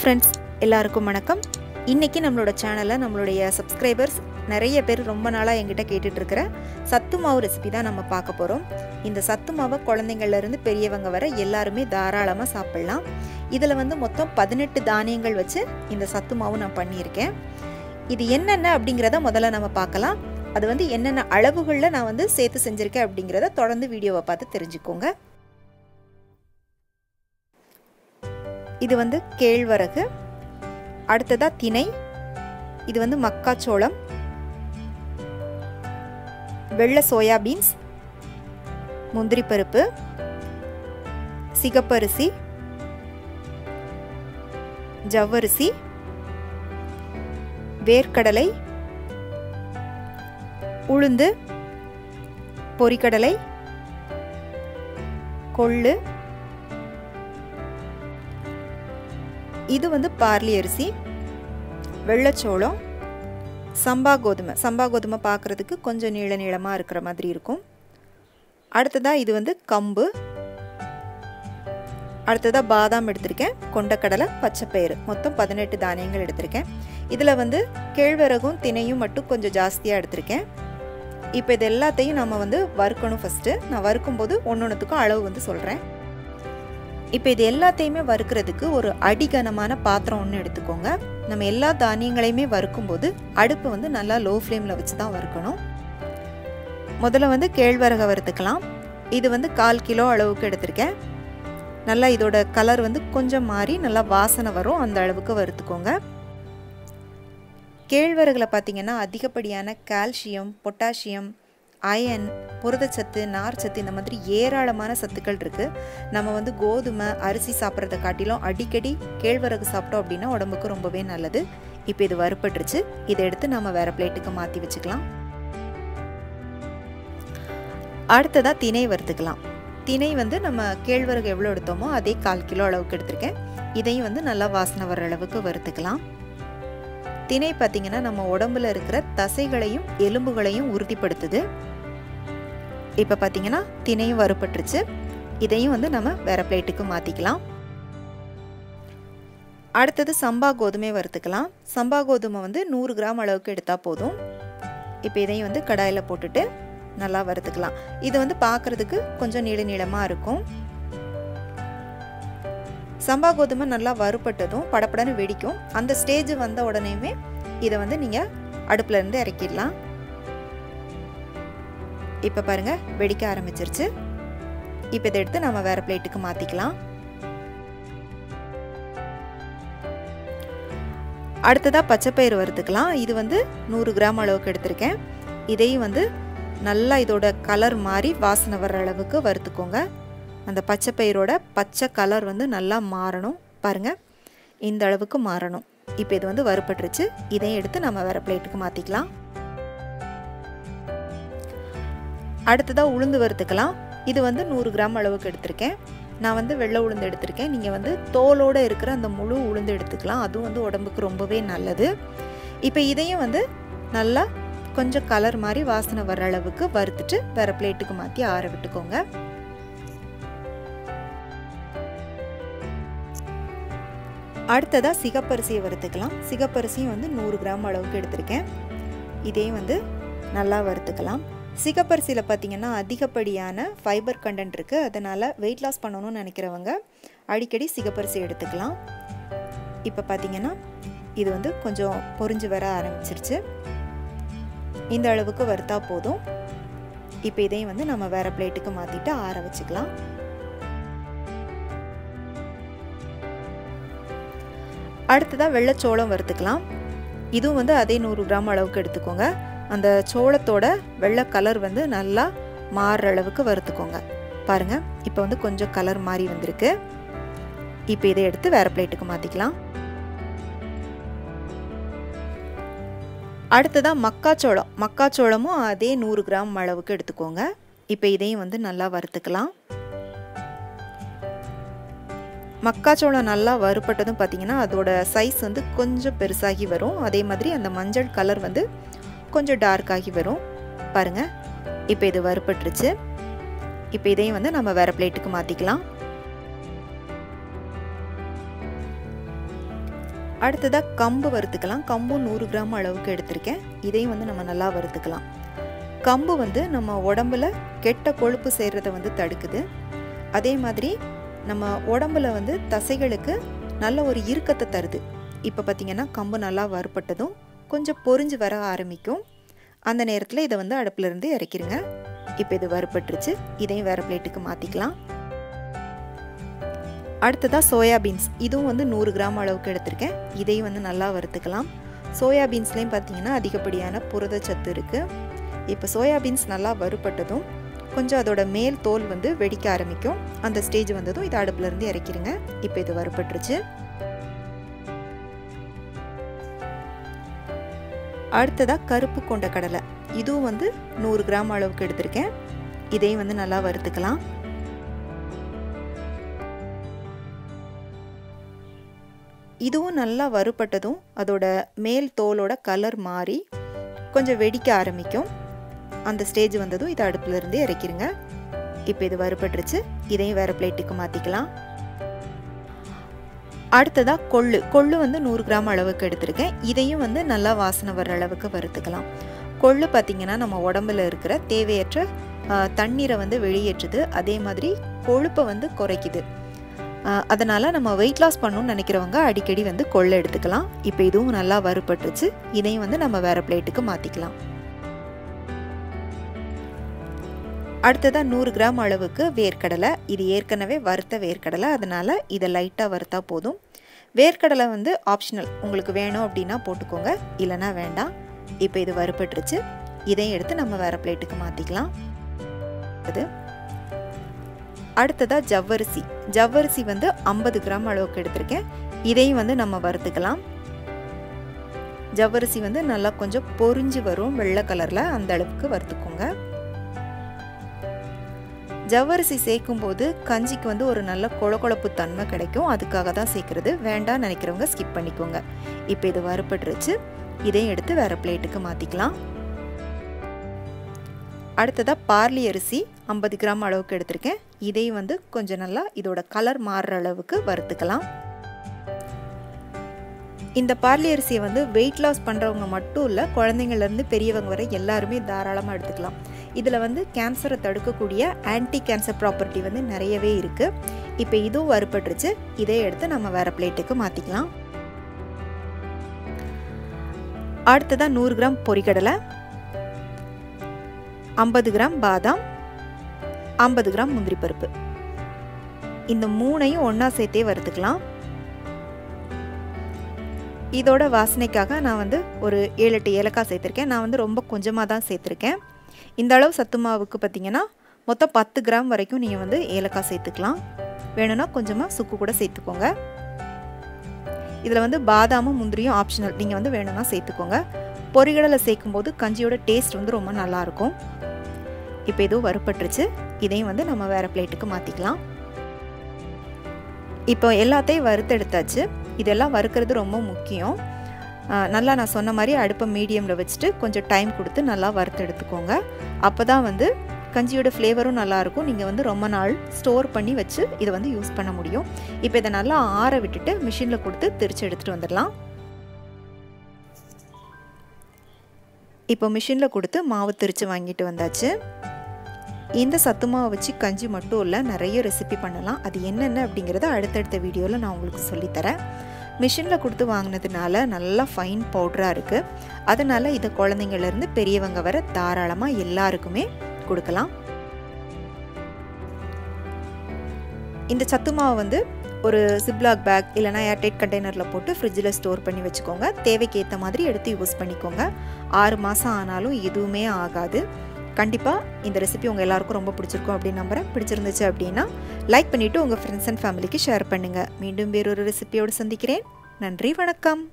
Friends, எல்லாருக்கும் வணக்கம். இன்றைக்கி நம்மளோட சேனலில் நம்மளுடைய சப்ஸ்கிரைபர்ஸ் நிறைய பேர் ரொம்ப நாளாக என்கிட்ட கேட்டுட்ருக்கிற சத்து மாவு ரெசிபி தான் நம்ம பார்க்க போகிறோம். இந்த சத்து மாவை குழந்தைங்கள்லேருந்து பெரியவங்க வர எல்லாருமே தாராளமாக சாப்பிட்லாம். இதில் மொத்தம் 18 தானியங்கள் வச்சு இந்த சத்து மாவு நான் பண்ணியிருக்கேன். இது என்னென்ன அப்படிங்கிறத முதல்ல நம்ம பார்க்கலாம். அது என்னென்ன அளவுகளில் நான் சேர்த்து செஞ்சுருக்கேன் அப்படிங்கிறத தொடர்ந்து வீடியோவை பார்த்து தெரிஞ்சுக்கோங்க. இது கேழ்வரகு, அடுத்ததா திணை, இது மக்காச்சோளம், வெள்ளை சோயா பீன்ஸ், முந்திரி பருப்பு, சிகப்பரிசி, ஜவ்வரிசி, வேர்க்கடலை, உளுந்து, பொரிக்கடலை, கொள்ளு, இது பார்லி அரிசி, வெள்ளச்சோளம், சம்பா கோதுமை. சம்பா கோதுமை பார்க்குறதுக்கு கொஞ்சம் நீளமாக இருக்கிற மாதிரி இருக்கும். அடுத்ததாக இது கம்பு, அடுத்ததாக பாதாம் எடுத்திருக்கேன், கொண்டக்கடலை, பச்சைப்பயிறு, மொத்தம் 18 தானியங்கள் எடுத்திருக்கேன். இதில் கேழ்வரகும் திணையும் மட்டும் கொஞ்சம் ஜாஸ்தியாக எடுத்திருக்கேன். இப்போ இது எல்லாத்தையும் நம்ம வறுக்கணும். ஃபஸ்ட்டு நான் வறுக்கும்போது ஒன்றுத்துக்கும் அளவு சொல்கிறேன். இப்போ இது எல்லாத்தையுமே வறுக்கிறதுக்கு ஒரு அடிகனமான பாத்திரம் ஒன்று எடுத்துக்கோங்க. நம்ம எல்லா தானியங்களையுமே வறுக்கும்போது அடுப்பு நல்லா லோ ஃப்ளேமில் வச்சு தான் வறுக்கணும். முதல்ல கேழ்வரகை வறுத்துக்கலாம். இது 1/4 கிலோ அளவுக்கு எடுத்திருக்கேன். நல்லா இதோட கலர் கொஞ்சம் மாறி நல்லா வாசனை வரும், அந்த அளவுக்கு வறுத்துக்கோங்க. கேழ்வரகுல பார்த்திங்கன்னா அதிகப்படியான கால்சியம், பொட்டாசியம், அயன், புரதச்சத்து, நார்ச்சத்து, இந்த மாதிரி ஏராளமான சத்துக்கள் இருக்குது. நம்ம கோதுமை, அரிசி சாப்பிட்றத காட்டிலும் அடிக்கடி கேழ்வரகு சாப்பிட்டோம் அப்படின்னா உடம்புக்கு ரொம்பவே நல்லது. இப்போ இது வறுப்பட்டுருச்சு. இதை எடுத்து நம்ம வேறு பிளேட்டுக்கு மாற்றி வச்சுக்கலாம். அடுத்ததாக திணை வறுத்துக்கலாம். திணை நம்ம கேழ்வரகு எவ்வளோ எடுத்தோமோ அதே 1/4 கிலோ அளவுக்கு எடுத்திருக்கேன். இதையும் நல்லா வாசனை வர அளவுக்கு வறுத்துக்கலாம். திணை பார்த்திங்கன்னா நம்ம உடம்புல இருக்கிற தசைகளையும் எலும்புகளையும் உறுதிப்படுத்துது. இப்போ பார்த்திங்கன்னா திணையும் வறுப்பட்டுருச்சு. இதையும் நம்ம வேறு பிளேட்டுக்கு மாற்றிக்கலாம். அடுத்தது சம்பா கோதுமை வறுத்துக்கலாம். சம்பா கோதுமை 100 கிராம் அளவுக்கு எடுத்தால் போதும். இப்போ இதையும் கடாயில் போட்டுட்டு நல்லா வறுத்துக்கலாம். இது பார்க்குறதுக்கு கொஞ்சம் நீளமாக இருக்கும். சம்பா கோதுமை நல்லா வறுப்பட்டதும் படப்படன்னு வெடிக்கும். அந்த ஸ்டேஜ் வந்த உடனேயுமே இதை நீங்கள் அடுப்புலேருந்து இறக்கிடலாம். இப்போ பாருங்கள், வெடிக்க ஆரம்பிச்சிருச்சு. இப்போ இதை எடுத்து நம்ம வேறு பிளேட்டுக்கு மாற்றிக்கலாம். அடுத்ததாக பச்சைப்பயிறு வறுத்துக்கலாம். இது 100 கிராம் அளவுக்கு எடுத்திருக்கேன். இதையும் நல்லா இதோட கலர் மாறி வாசனை வர்ற அளவுக்கு வறுத்துக்கோங்க. அந்த பச்சைப்பயிரோட பச்சை கலர் நல்லா மாறணும். பாருங்கள், இந்த அளவுக்கு மாறணும். இப்போ இது வறுப்பட்டுருச்சு. இதையும் எடுத்து நம்ம வேறு பிளேட்டுக்கு மாற்றிக்கலாம். அடுத்ததாக உளுந்து வறுத்துக்கலாம். இது 100 கிராம் அளவுக்கு எடுத்திருக்கேன். நான் வெள்ளை உளுந்து எடுத்திருக்கேன். நீங்கள் தோலோடு இருக்கிற அந்த முழு உளுந்து எடுத்துக்கலாம். அதுவும் உடம்புக்கு ரொம்பவே நல்லது. இப்போ இதையும் நல்லா கொஞ்சம் கலர் மாதிரி வாசனை வர்ற அளவுக்கு வறுத்துட்டு வேறு பிளேட்டுக்கு மாற்றி ஆற விட்டுக்கோங்க. அடுத்ததாக சிகப்பரிசியை வறுத்துக்கலாம். சிகப்பரிசியும் 100 கிராம் அளவுக்கு எடுத்திருக்கேன். இதையும் நல்லா வறுத்துக்கலாம். சிகப்பரிசியில் பார்த்திங்கன்னா அதிகப்படியான ஃபைபர் கண்டென்ட் இருக்குது. அதனால் வெயிட் லாஸ் பண்ணணும்னு நினைக்கிறவங்க அடிக்கடி சிகப்பரிசி எடுத்துக்கலாம். இப்போ பார்த்திங்கன்னா இது கொஞ்சம் பொரிஞ்சு வர ஆரம்பிச்சிருச்சு. இந்த அளவுக்கு வறுத்தா போதும். இப்போ இதையும் நம்ம வேறு பிளேட்டுக்கு மாற்றிட்டு ஆற வச்சுக்கலாம். அடுத்ததாக வெள்ளைச்சோளம் வறுத்துக்கலாம். இதுவும் அதே 100 கிராம் அளவுக்கு எடுத்துக்கோங்க. அந்த சோளத்தோட வெள்ளை கலர் நல்லா மாறுற அளவுக்கு வறுத்துக்கோங்க. பாருங்கள், இப்போ கொஞ்சம் கலர் மாறி வந்திருக்கு. இப்போ இதை எடுத்து வேறு பிளேட்டுக்கு மாற்றிக்கலாம். அடுத்ததாக மக்காச்சோளம். மக்காச்சோளமும் அதே 100 கிராம் அளவுக்கு எடுத்துக்கோங்க. இப்போ இதையும் நல்லா வறுத்துக்கலாம். மக்காச்சோளம் நல்லா வறுப்பட்டதும் பார்த்திங்கன்னா அதோட சைஸ் கொஞ்சம் பெருசாகி வரும். அதே மாதிரி அந்த மஞ்சள் கலர் கொஞ்சம் டார்க்காகி வரும். பாருங்கள், இப்போ இது வறுப்பட்டுருச்சு. இப்போ இதையும் நம்ம வேறு பிளேட்டுக்கு மாற்றிக்கலாம். அடுத்ததாக கம்பு வறுத்துக்கலாம். கம்பும் 100 கிராம் அளவுக்கு எடுத்திருக்கேன். இதையும் வந்து நம்ம நல்லா வறுத்துக்கலாம். கம்பு வந்து நம்ம உடம்புல கெட்ட கொழுப்பு சேர்றதை வந்து தடுக்குது. அதே மாதிரி நம்ம உடம்புல வந்து தசைகளுக்கு நல்ல ஒரு இறுக்கத்தை தருது. இப்போ பார்த்திங்கன்னா கம்பு நல்லா வறுப்பட்டதும் கொஞ்சம் பொரிஞ்சு வர ஆரம்பிக்கும். அந்த நேரத்தில் இதை வந்து அடுப்புலேருந்து இறக்கிடுங்க. இப்போ இது வறுப்பட்டுருச்சு. இதையும் வேறு பிளேட்டுக்கு மாற்றிக்கலாம். அடுத்ததாக சோயாபீன்ஸ். இதுவும் வந்து 100 கிராம் அளவுக்கு எடுத்திருக்கேன். இதையும் வந்து நல்லா வறுத்துக்கலாம். சோயாபீன்ஸ்லேயும் பார்த்திங்கன்னா அதிகப்படியான புரதச்சத்து இருக்குது. இப்போ சோயாபீன்ஸ் நல்லா வறுப்பட்டதும் கொஞ்சம் அதோட மேல் தோல் வந்து வெடிக்க ஆரம்பிக்கும். அந்த ஸ்டேஜ் வந்ததும் இதை அடுப்புலேருந்து இறக்கிடுங்க. இப்போ இது வறுப்பட்டுருச்சு. அடுத்ததாக கருப்பு கொண்ட கடலை. இதுவும் வந்து 100 கிராம் அளவுக்கு எடுத்திருக்கேன். இதையும் வந்து நல்லா வறுத்துக்கலாம். இதுவும் நல்லா வறுப்பட்டதும் அதோட மேல் தோலோட கலர் மாறி கொஞ்சம் வெடிக்க ஆரம்பிக்கும். அந்த ஸ்டேஜ் வந்ததும் இதை அடுப்புலேருந்து இறக்கிடுங்க. இப்போ இது வறுப்பட்டுருச்சு. இதையும் வேறு பிளேட்டுக்கு மாற்றிக்கலாம். அடுத்ததாக கொள்ளு வந்து 100 கிராம் அளவுக்கு எடுத்திருக்கேன். இதையும் வந்து நல்லா வாசனை வர்ற அளவுக்கு வறுத்துக்கலாம். கொள்ளு பார்த்திங்கன்னா நம்ம உடம்புல இருக்கிற தேவையற்ற தண்ணீரை வந்து வெளியேற்றுது. அதே மாதிரி கொழுப்பை வந்து குறைக்குது. அதனால் நம்ம வெயிட் லாஸ் பண்ணணும்னு நினைக்கிறவங்க அடிக்கடி வந்து கொள்ளு எடுத்துக்கலாம். இப்போ இதுவும் நல்லா வறுப்பட்டுருச்சு. இதையும் வந்து நம்ம வேறு பிளேட்டுக்கு மாற்றிக்கலாம். அடுத்ததாக 100 கிராம் அளவுக்கு வேர்க்கடலை. இது ஏற்கனவே வறுத்த வேர்க்கடலை, அதனால் இதை லைட்டாக வறுத்தா போதும். வேர்க்கடலை வந்து ஆப்ஷனல், உங்களுக்கு வேணும் அப்படின்னா போட்டுக்கோங்க, இல்லைனா வேண்டாம். இப்போ இது வறுப்பட்டுருச்சு. இதையும் எடுத்து நம்ம வேறு பிளேட்டுக்கு மாற்றிக்கலாம். அடுத்ததாக ஜவ்வரிசி வந்து 50 கிராம் அளவுக்கு எடுத்திருக்கேன். இதையும் வந்து நம்ம வறுத்துக்கலாம். ஜவ்வரிசி வந்து நல்லா கொஞ்சம் பொரிஞ்சு வரும் வெள்ளை கலரில், அந்த அளவுக்கு வறுத்துக்கோங்க. ஜவ்வரிசி சேர்க்கும்போது கஞ்சிக்கு வந்து ஒரு நல்ல கொழப்பு தன்மை கிடைக்கும். அதுக்காக தான் சேர்க்குறது. வேண்டாம் நினைக்கிறவங்க ஸ்கிப் பண்ணிக்கோங்க. இப்போ இது வறுப்பட்டுருச்சு. இதையும் எடுத்து வேறு பிளேட்டுக்கு மாற்றிக்கலாம். அடுத்ததாக பார்லி அரிசி 50 கிராம் அளவுக்கு எடுத்திருக்கேன். இதையும் வந்து கொஞ்சம் நல்லா இதோட கலர் மாறுற அளவுக்கு வறுத்துக்கலாம். இந்த பார்லி அரிசியை வந்து வெயிட் லாஸ் பண்ணுறவங்க மட்டும் இல்லை, குழந்தைங்கள்லேருந்து பெரியவங்க வரை எல்லாருமே தாராளமாக எடுத்துக்கலாம். இதில் வந்து கேன்சரை தடுக்கக்கூடிய ஆன்டி கேன்சர் ப்ராப்பர்ட்டி வந்து நிறையவே இருக்குது. இப்போ இதுவும் வறுப்பட்டுருச்சு. இதை எடுத்து நம்ம வேறு பிளேட்டுக்கு மாற்றிக்கலாம். அடுத்ததாக 100 கிராம் பொரிக்கடலை, 50 கிராம் பாதாம், 50 கிராம் முந்திரி பருப்பு. இந்த மூணையும் ஒன்றா சேர்த்தே வறுத்துக்கலாம். இதோட வாசனைக்காக நான் வந்து ஒரு 7-8 ஏலக்காய் சேர்த்துருக்கேன். நான் வந்து ரொம்ப கொஞ்சமாக தான் சேர்த்துருக்கேன். இந்த அளவு சத்து மாவுக்கு பார்த்திங்கன்னா மொத்தம் 10 கிராம் வரைக்கும் நீங்கள் வந்து ஏலக்காய் சேர்த்துக்கலாம். வேணும்னா கொஞ்சமாக சுக்கு கூட சேர்த்துக்கோங்க. இதில் வந்து பாதாமும் முந்திரியும் ஆப்ஷனல், நீங்கள் வந்து வேணும்னா சேர்த்துக்கோங்க. பொரிகடலை சேர்க்கும்போது கஞ்சியோட டேஸ்ட் வந்து ரொம்ப நல்லாயிருக்கும். இப்போ இதுவும் வறுப்பட்டுருச்சு. இதையும் வந்து நம்ம வேறு பிளேட்டுக்கு மாற்றிக்கலாம். இப்போ எல்லாத்தையும் வறுத்தெடுத்தாச்சு. இதெல்லாம் வறுக்கிறது ரொம்ப முக்கியம். நல்லா நான் சொன்ன மாதிரி அடுப்பை மீடியமில் வச்சுட்டு கொஞ்சம் டைம் கொடுத்து நல்லா வறுத்தெடுத்துக்கோங்க. அப்போ தான் வந்து கஞ்சியோட ஃப்ளேவரும் நல்லாயிருக்கும். நீங்கள் வந்து ரொம்ப நாள் ஸ்டோர் பண்ணி வச்சு இதை வந்து யூஸ் பண்ண முடியும். இப்போ இதை நல்லா ஆற விட்டுட்டு மிஷினில் கொடுத்து திரிச்சு எடுத்துகிட்டு வந்துடலாம். இப்போ மிஷினில் கொடுத்து மாவு திரிச்சு வாங்கிட்டு வந்தாச்சு. இந்த சத்து மாவை வச்சு கஞ்சி மட்டும் இல்லை, நிறைய ரெசிபி பண்ணலாம். அது என்னென்ன அப்படிங்கிறத அடுத்தடுத்த வீடியோவில் நான் உங்களுக்கு சொல்லித்தரேன். மிஷினில் கொடுத்து வாங்கினதுனால நல்லா ஃபைன் பவுடராக இருக்குது. அதனால் இதை குழந்தைங்கள்லேருந்து பெரியவங்க வர தாராளமாக எல்லாருக்குமே கொடுக்கலாம். இந்த சத்து மாவு வந்து ஒரு சிப்லாக் பேக் இல்லைனா ஏர்டைட் கண்டெய்னரில் போட்டு ஃப்ரிட்ஜில் ஸ்டோர் பண்ணி வச்சுக்கோங்க. தேவைக்கு ஏற்ற மாதிரி எடுத்து யூஸ் பண்ணிக்கோங்க. 6 மாதம் ஆனாலும் எதுவுமே ஆகாது. கண்டிப்பாக இந்த ரெசிபி உங்கள் எல்லாருக்கும் ரொம்ப பிடிச்சிருக்கும் அப்படின்னு நம்புகிறேன். பிடிச்சிருந்துச்சு அப்படின்னா லைக் பண்ணிவிட்டு உங்கள் ஃப்ரெண்ட்ஸ் அண்ட் ஃபேமிலிக்கு ஷேர் பண்ணுங்கள். மீண்டும் வேறொரு ரெசிபியோடு சந்திக்கிறேன். நன்றி, வணக்கம்.